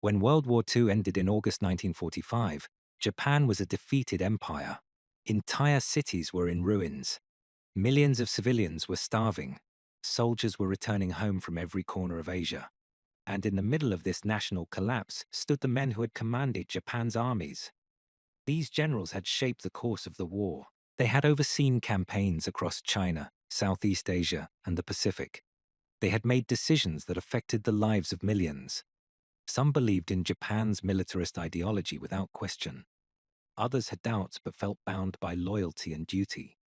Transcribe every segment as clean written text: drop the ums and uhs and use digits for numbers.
When World War II ended in August 1945, Japan was a defeated empire. Entire cities were in ruins. Millions of civilians were starving. Soldiers were returning home from every corner of Asia. And in the middle of this national collapse stood the men who had commanded Japan's armies. These generals had shaped the course of the war. They had overseen campaigns across China, Southeast Asia, and the Pacific. They had made decisions that affected the lives of millions. Some believed in Japan's militarist ideology without question. Others had doubts but felt bound by loyalty and duty.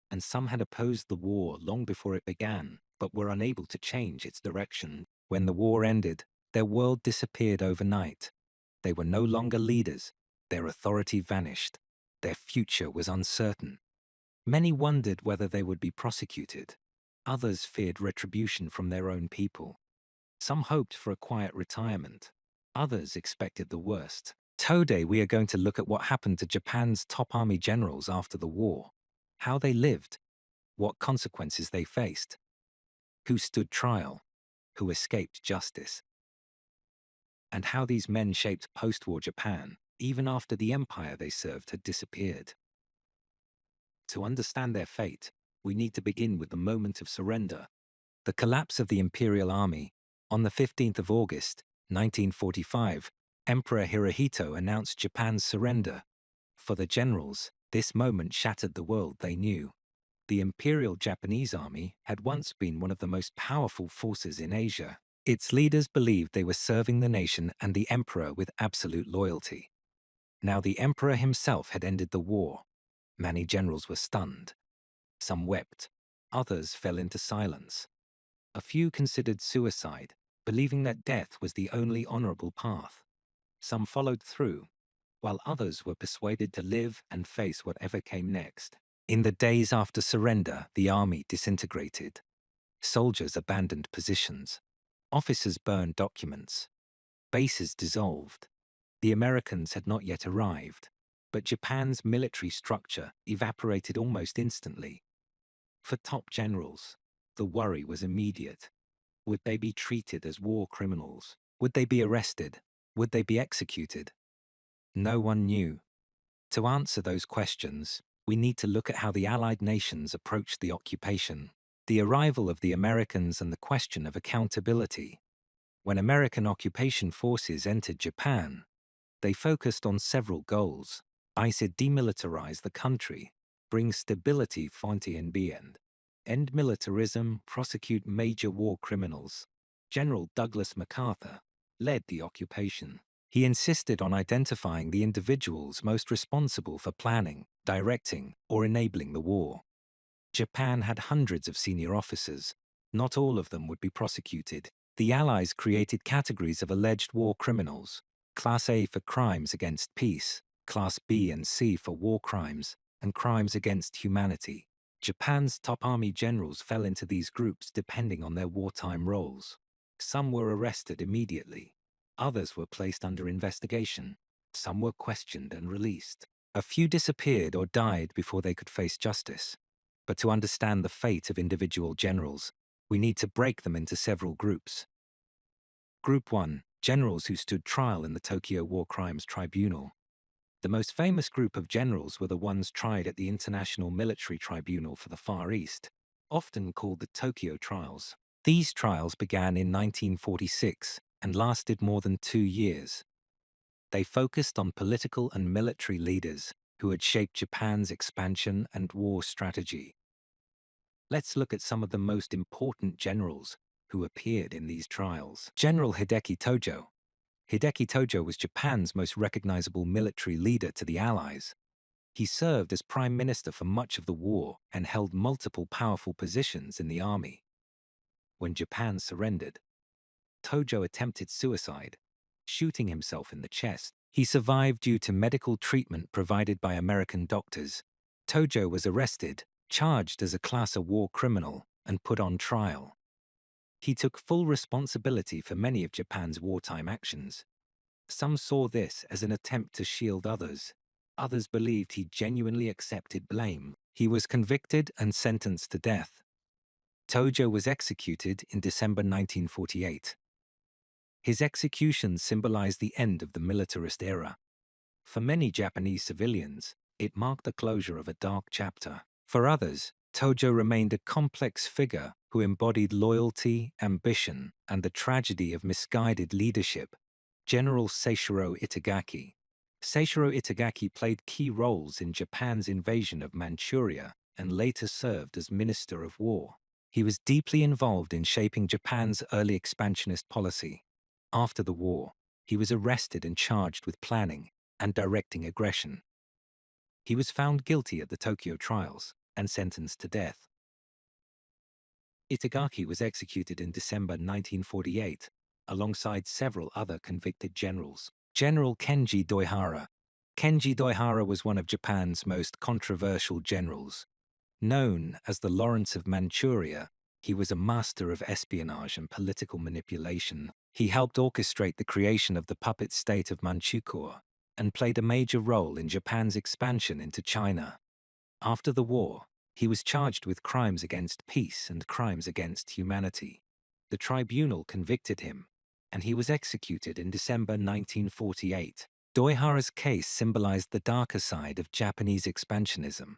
And some had opposed the war long before it began, but were unable to change its direction. When the war ended, their world disappeared overnight. They were no longer leaders. Their authority vanished. Their future was uncertain. Many wondered whether they would be prosecuted. Others feared retribution from their own people. Some hoped for a quiet retirement. Others expected the worst. Today, we are going to look at what happened to Japan's top army generals after the war, how they lived, what consequences they faced, who stood trial, who escaped justice, and how these men shaped post-war Japan, even after the empire they served had disappeared. To understand their fate, we need to begin with the moment of surrender, the collapse of the Imperial Army. On the 15th of August, 1945, Emperor Hirohito announced Japan's surrender. For the generals, this moment shattered the world they knew. The Imperial Japanese Army had once been one of the most powerful forces in Asia. Its leaders believed they were serving the nation and the emperor with absolute loyalty. Now the emperor himself had ended the war. Many generals were stunned. Some wept. Others fell into silence. A few considered suicide, believing that death was the only honorable path. Some followed through, while others were persuaded to live and face whatever came next. In the days after surrender, the army disintegrated. Soldiers abandoned positions. Officers burned documents. Bases dissolved. The Americans had not yet arrived, but Japan's military structure evaporated almost instantly. For top generals, the worry was immediate. Would they be treated as war criminals? Would they be arrested? Would they be executed? No one knew. To answer those questions, we need to look at how the Allied nations approached the occupation, the arrival of the Americans and the question of accountability. When American occupation forces entered Japan, they focused on several goals. I said demilitarize the country, bring stability end militarism, prosecute major war criminals. General Douglas MacArthur led the occupation. He insisted on identifying the individuals most responsible for planning, directing, or enabling the war. Japan had hundreds of senior officers. Not all of them would be prosecuted. The Allies created categories of alleged war criminals: Class A for crimes against peace, Class B and C for war crimes, and crimes against humanity. Japan's top army generals fell into these groups depending on their wartime roles. Some were arrested immediately. Others were placed under investigation. Some were questioned and released. A few disappeared or died before they could face justice. But to understand the fate of individual generals, we need to break them into several groups. Group 1. Generals who stood trial in the Tokyo War Crimes Tribunal. The most famous group of generals were the ones tried at the International Military Tribunal for the Far East, often called the Tokyo Trials. These trials began in 1946 and lasted more than 2 years. They focused on political and military leaders who had shaped Japan's expansion and war strategy. Let's look at some of the most important generals who appeared in these trials. General Hideki Tojo. Hideki Tojo was Japan's most recognizable military leader to the Allies. He served as prime minister for much of the war and held multiple powerful positions in the army. When Japan surrendered, Tojo attempted suicide, shooting himself in the chest. He survived due to medical treatment provided by American doctors. Tojo was arrested, charged as a class A war criminal, and put on trial. He took full responsibility for many of Japan's wartime actions. Some saw this as an attempt to shield others. Others believed he genuinely accepted blame. He was convicted and sentenced to death. Tojo was executed in December 1948. His execution symbolized the end of the militarist era. For many Japanese civilians, it marked the closure of a dark chapter. For others, Tojo remained a complex figure who embodied loyalty, ambition, and the tragedy of misguided leadership. General Seishiro Itagaki. Seishiro Itagaki played key roles in Japan's invasion of Manchuria and later served as Minister of War. He was deeply involved in shaping Japan's early expansionist policy. After the war, he was arrested and charged with planning and directing aggression. He was found guilty at the Tokyo trials and sentenced to death. Itagaki was executed in December 1948, alongside several other convicted generals. General Kenji Doihara. Kenji Doihara was one of Japan's most controversial generals. Known as the Lawrence of Manchuria, he was a master of espionage and political manipulation. He helped orchestrate the creation of the puppet state of Manchukuo and played a major role in Japan's expansion into China. After the war, he was charged with crimes against peace and crimes against humanity. The tribunal convicted him, and he was executed in December 1948. Doihara's case symbolized the darker side of Japanese expansionism.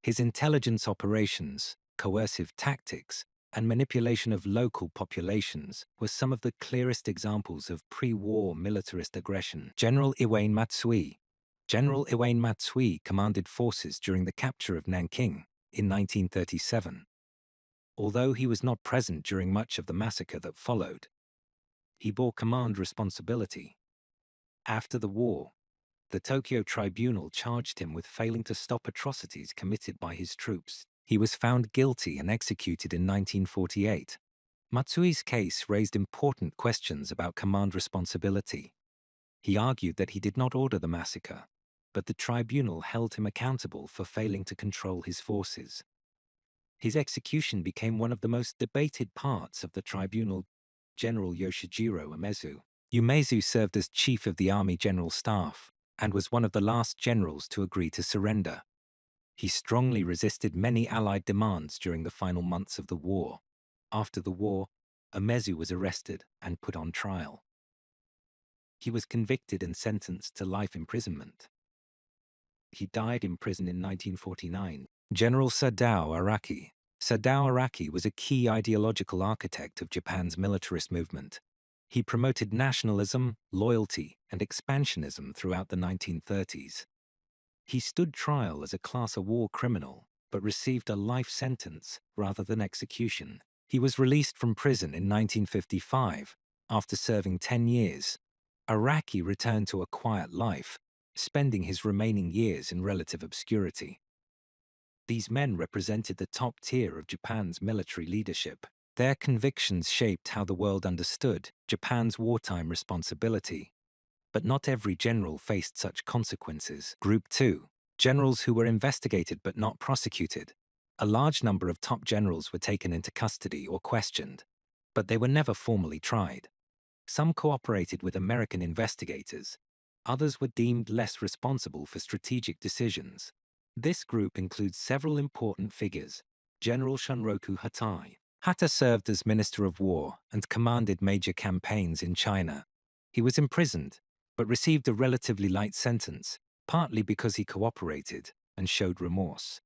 His intelligence operations, coercive tactics, and manipulation of local populations were some of the clearest examples of pre-war militarist aggression. General Iwane Matsui. General Iwane Matsui commanded forces during the capture of Nanking in 1937. Although he was not present during much of the massacre that followed, he bore command responsibility. After the war, the Tokyo tribunal charged him with failing to stop atrocities committed by his troops. He was found guilty and executed in 1948. Matsui's case raised important questions about command responsibility. He argued that he did not order the massacre, but the tribunal held him accountable for failing to control his forces. His execution became one of the most debated parts of the tribunal. General Yoshijiro Umezu served as chief of the Army General Staff and was one of the last generals to agree to surrender. He strongly resisted many Allied demands during the final months of the war. After the war, Umezu was arrested and put on trial. He was convicted and sentenced to life imprisonment. He died in prison in 1949. General Sadao Araki. Sadao Araki was a key ideological architect of Japan's militarist movement. He promoted nationalism, loyalty, and expansionism throughout the 1930s. He stood trial as a class of war criminal, but received a life sentence rather than execution. He was released from prison in 1955 after serving 10 years. Araki returned to a quiet life, spending his remaining years in relative obscurity. These men represented the top tier of Japan's military leadership. Their convictions shaped how the world understood Japan's wartime responsibility. But not every general faced such consequences. Group 2. Generals who were investigated but not prosecuted. A large number of top generals were taken into custody or questioned, but they were never formally tried. Some cooperated with American investigators. Others were deemed less responsible for strategic decisions. This group includes several important figures. General Shunroku Hattai. Hatta served as Minister of War and commanded major campaigns in China. He was imprisoned, but received a relatively light sentence, partly because he cooperated and showed remorse.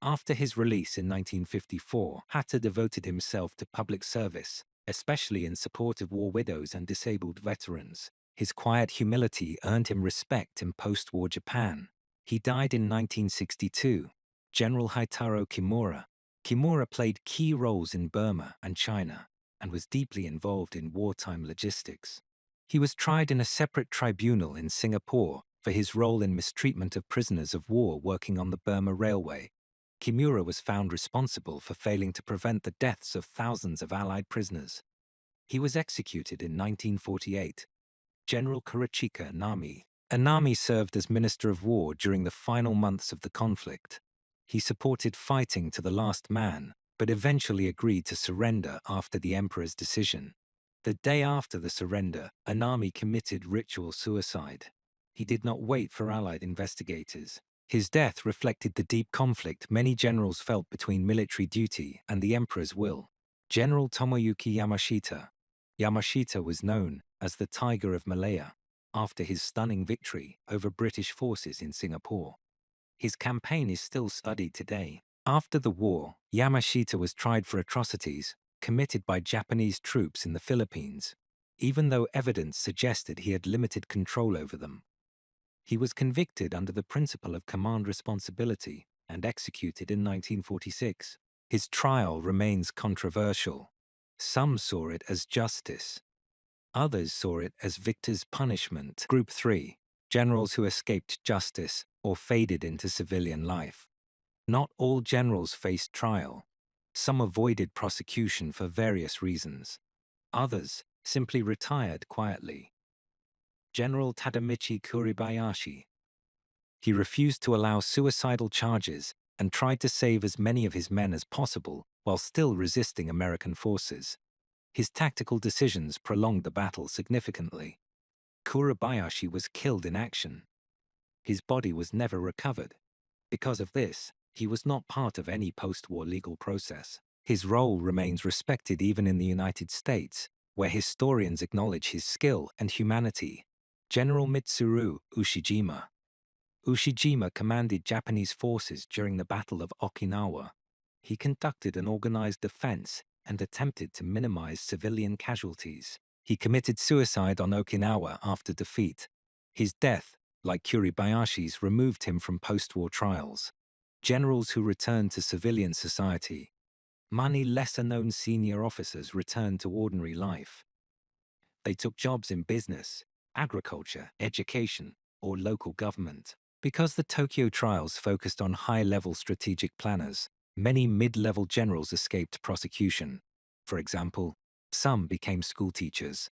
After his release in 1954, Hatta devoted himself to public service, especially in support of war widows and disabled veterans. His quiet humility earned him respect in post-war Japan. He died in 1962. General Haitaro Kimura. Kimura played key roles in Burma and China and was deeply involved in wartime logistics. He was tried in a separate tribunal in Singapore for his role in mistreatment of prisoners of war working on the Burma Railway. Kimura was found responsible for failing to prevent the deaths of thousands of Allied prisoners. He was executed in 1948. General Kurachika Anami. Anami served as Minister of War during the final months of the conflict. He supported fighting to the last man, but eventually agreed to surrender after the emperor's decision. The day after the surrender, Anami committed ritual suicide. He did not wait for Allied investigators. His death reflected the deep conflict many generals felt between military duty and the emperor's will. General Tomoyuki Yamashita. Yamashita was known as the Tiger of Malaya after his stunning victory over British forces in Singapore. His campaign is still studied today. After the war, Yamashita was tried for atrocities committed by Japanese troops in the Philippines, even though evidence suggested he had limited control over them. He was convicted under the principle of command responsibility and executed in 1946. His trial remains controversial. Some saw it as justice. Others saw it as victor's punishment. Group 3. Generals who escaped justice or faded into civilian life. Not all generals faced trial. Some avoided prosecution for various reasons. Others simply retired quietly. General Tadamichi Kuribayashi. He refused to allow suicidal charges and tried to save as many of his men as possible while still resisting American forces. His tactical decisions prolonged the battle significantly. Kuribayashi was killed in action. His body was never recovered. Because of this, he was not part of any post-war legal process. His role remains respected even in the United States, where historians acknowledge his skill and humanity. General Mitsuru Ushijima. Ushijima commanded Japanese forces during the Battle of Okinawa. He conducted an organized defense and attempted to minimize civilian casualties. He committed suicide on Okinawa after defeat. His death, like Kuribayashi's, removed him from post-war trials. Generals who returned to civilian society. Many lesser-known senior officers returned to ordinary life. They took jobs in business, agriculture, education, or local government. Because the Tokyo trials focused on high-level strategic planners, many mid-level generals escaped prosecution. For example, some became schoolteachers.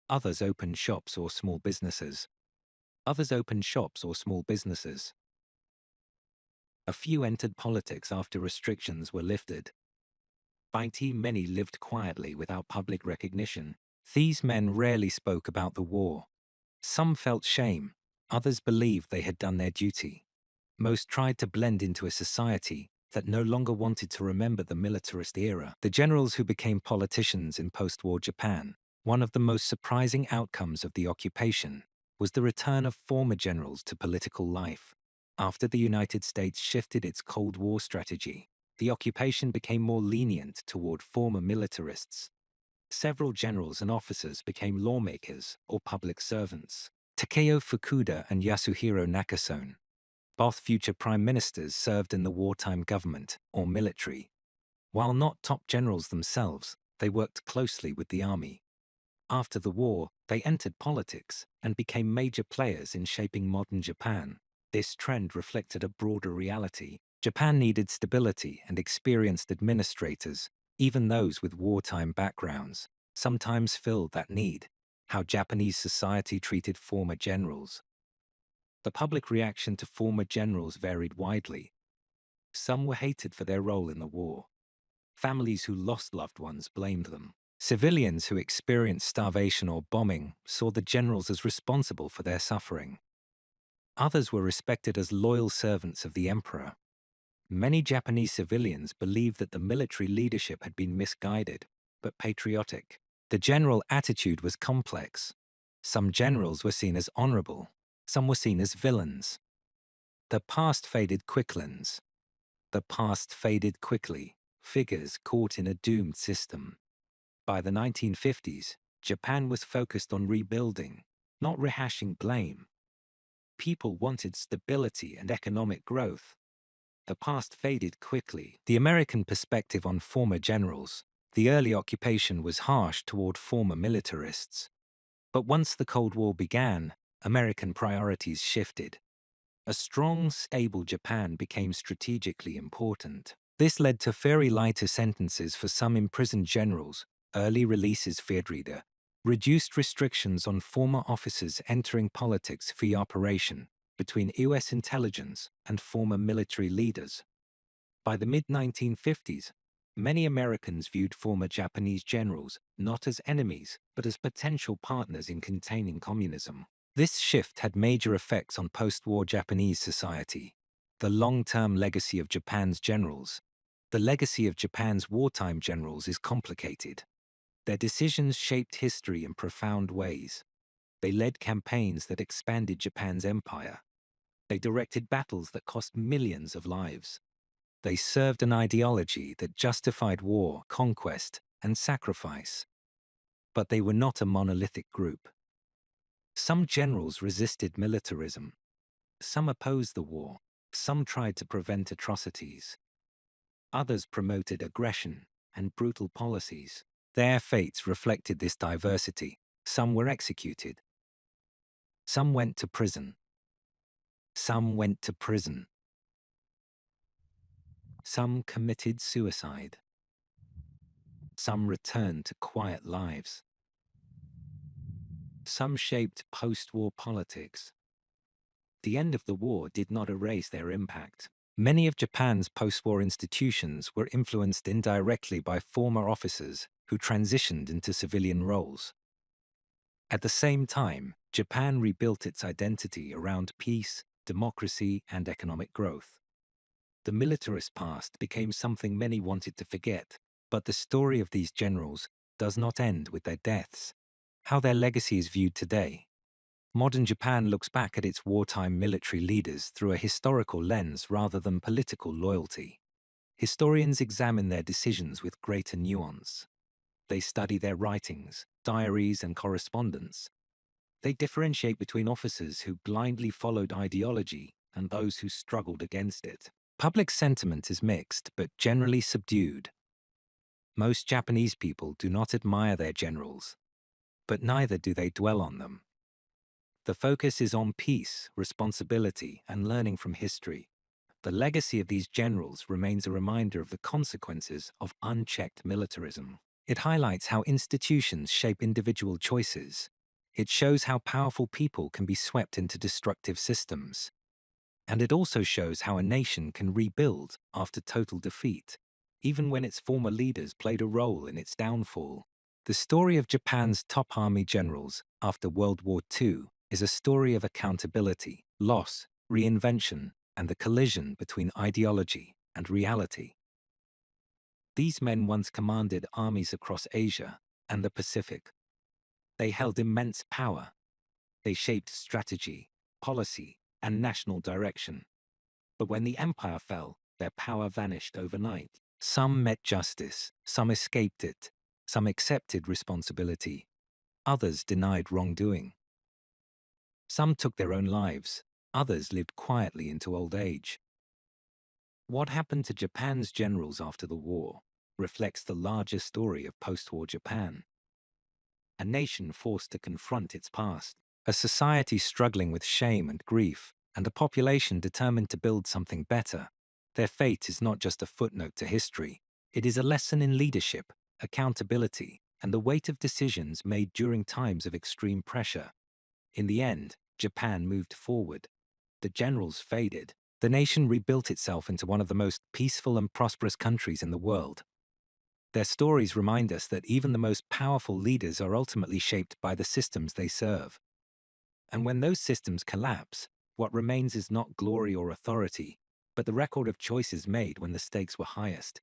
Others opened shops or small businesses. A few entered politics after restrictions were lifted. Many lived quietly without public recognition. These men rarely spoke about the war. Some felt shame. Others believed they had done their duty. Most tried to blend into a society that no longer wanted to remember the militarist era. The generals who became politicians in post-war Japan. One of the most surprising outcomes of the occupation was the return of former generals to political life. After the United States shifted its Cold War strategy, the occupation became more lenient toward former militarists. Several generals and officers became lawmakers or public servants. Takeo Fukuda and Yasuhiro Nakasone. Both future prime ministers served in the wartime government or military. While not top generals themselves, they worked closely with the army. After the war, they entered politics and became major players in shaping modern Japan. This trend reflected a broader reality. Japan needed stability and experienced administrators, even those with wartime backgrounds, sometimes filled that need. How Japanese society treated former generals. The public reaction to former generals varied widely. Some were hated for their role in the war. Families who lost loved ones blamed them. Civilians who experienced starvation or bombing saw the generals as responsible for their suffering. Others were respected as loyal servants of the emperor. Many Japanese civilians believed that the military leadership had been misguided, but patriotic. The general attitude was complex. Some generals were seen as honorable. Some were seen as villains. The past faded quickly, figures caught in a doomed system. By the 1950s, Japan was focused on rebuilding, not rehashing blame. People wanted stability and economic growth. The past faded quickly. The American perspective on former generals. The early occupation was harsh toward former militarists. But once the Cold War began, American priorities shifted. A strong, stable Japan became strategically important. This led to very lighter sentences for some imprisoned generals, early releases Friedrich, reduced restrictions on former officers entering politics via operation between US intelligence and former military leaders. By the mid-1950s, many Americans viewed former Japanese generals not as enemies, but as potential partners in containing communism. This shift had major effects on post-war Japanese society. The long-term legacy of Japan's generals. The legacy of Japan's wartime generals is complicated. Their decisions shaped history in profound ways. They led campaigns that expanded Japan's empire. They directed battles that cost millions of lives. They served an ideology that justified war, conquest, and sacrifice. But they were not a monolithic group. Some generals resisted militarism. Some opposed the war. Some tried to prevent atrocities. Others promoted aggression and brutal policies. Their fates reflected this diversity. Some were executed. Some went to prison. Some went to prison. Some committed suicide. Some returned to quiet lives. Some shaped post-war politics. The end of the war did not erase their impact. Many of Japan's post-war institutions were influenced indirectly by former officers who transitioned into civilian roles. At the same time, Japan rebuilt its identity around peace, democracy, and economic growth. The militarist past became something many wanted to forget, but the story of these generals does not end with their deaths. How their legacy is viewed today. Modern Japan looks back at its wartime military leaders through a historical lens rather than political loyalty. Historians examine their decisions with greater nuance. They study their writings, diaries, and correspondence. They differentiate between officers who blindly followed ideology and those who struggled against it. Public sentiment is mixed, but generally subdued. Most Japanese people do not admire their generals, but neither do they dwell on them. The focus is on peace, responsibility, and learning from history. The legacy of these generals remains a reminder of the consequences of unchecked militarism. It highlights how institutions shape individual choices. It shows how powerful people can be swept into destructive systems. And it also shows how a nation can rebuild after total defeat, even when its former leaders played a role in its downfall. The story of Japan's top army generals after World War II is a story of accountability, loss, reinvention, and the collision between ideology and reality. These men once commanded armies across Asia and the Pacific. They held immense power. They shaped strategy, policy, and national direction. But when the empire fell, their power vanished overnight. Some met justice, some escaped it, some accepted responsibility, others denied wrongdoing. Some took their own lives, others lived quietly into old age. What happened to Japan's generals after the war reflects the larger story of post-war Japan. A nation forced to confront its past, a society struggling with shame and grief, and a population determined to build something better. Their fate is not just a footnote to history, it is a lesson in leadership, accountability, and the weight of decisions made during times of extreme pressure. In the end, Japan moved forward. The generals faded. The nation rebuilt itself into one of the most peaceful and prosperous countries in the world. Their stories remind us that even the most powerful leaders are ultimately shaped by the systems they serve. And when those systems collapse, what remains is not glory or authority, but the record of choices made when the stakes were highest.